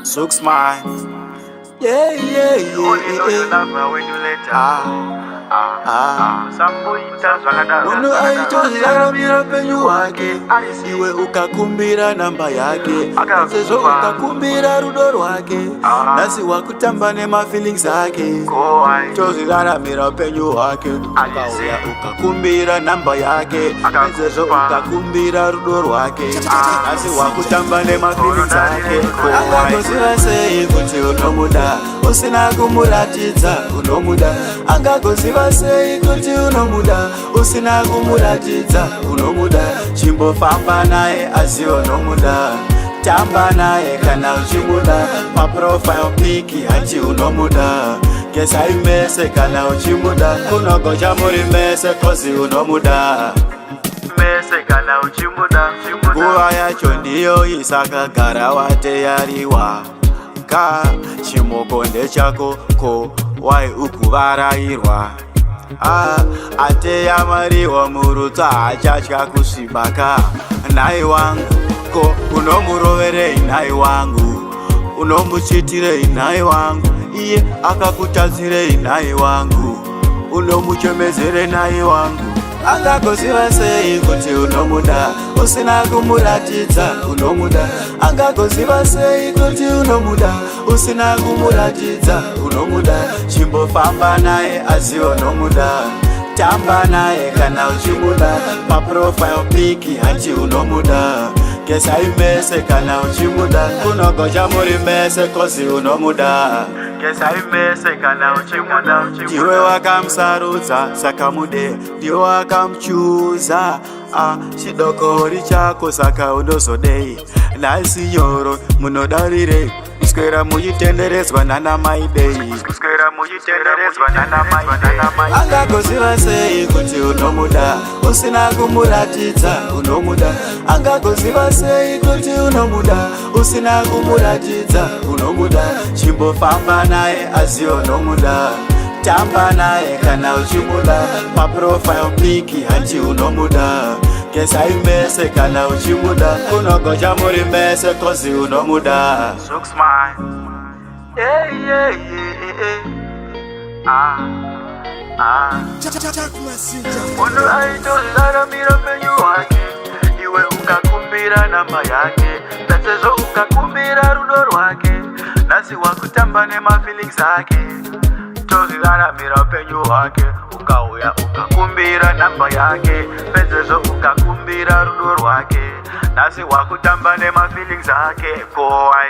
suxman. Yeah, yeah, yeah. Only know you love her when you let her. Munhu aitozviramira penyu wake, iwe ukakumbira namba yake, sezvo ukakumbira rudo rwake, nhasi wakutamba nemafeelings ake. Tozviraramira penyu wake, ukauya ukakumbira namba yake, sezvo ukakumbira rudo rwake, nhasi wakutamba nemafeelings ake. Angagozivasei kuti unomuda, usina kumuratidza unomuda. Angagozivasei kuti unomuda, usina kumuratidza unomuda. Chimbofamba naye asi unomuda, tamba naye kana uchimuda. Paprofile pic hati unomuda, gesai mese kana uchimuda. Unogocha muri mese kozi unomuda, mese kana uchimuda. Nguva yacho ndiyo isakagara wateyariwa ka chimukonde chako ko wai ukuvarairwa. Ateyamariwa murutsa hachatya kusvibaka. Nai wangu ko unomuroverei nai wangu, unomuchitirei nai wangu, iye akakutadzirei nai wangu, unomuchemezere nai wangu. Angagozivasei kuti unomuda, usina kumuratidza unomuda. Angagozivasei kuti unomuda, usina kumuratidza unomuda. Chimbofamba naye asi unomuda, tamba naye kana uchimuda. Paprofile pic hati unomuda, gesai mese kana uchimuda. Unogocha muri mese kozi unomuda, gesai mese kana uchimuda. ndiwe wakamusarudza saka mude, ndiwe wakamuchuza. Chidokori chako saka unozodei. Nhasi nyoro munodarirei, kuswera muchitenderedzwa nana maidei. Angagozivasei kuti unomuda, usina kumuratidza unomuda. Angagozivasei kuti unomuda, usina kumuratidza unomuda. Chimbofamba naye asi unomuda, tamba naye kana uchimuda. Paprofile pic hati unomuda, gesai mese kana uchimuda. Unogocha muri mese kozi unomuda. Suxman. Yeah, yeah, yeah, yeah. Munhu aitozviraramira penyu wake, iwe ukakumbira namba yake, sezvo ukakumbira rudo rwake, nhasi wakutamba nemafeelings ake. Tozviraramira penyu wake, ukauya ukakumbira namba yake, sezvo ukakumbira rudo rwake, nhasi wakutamba nemafeelings ake. Kowai.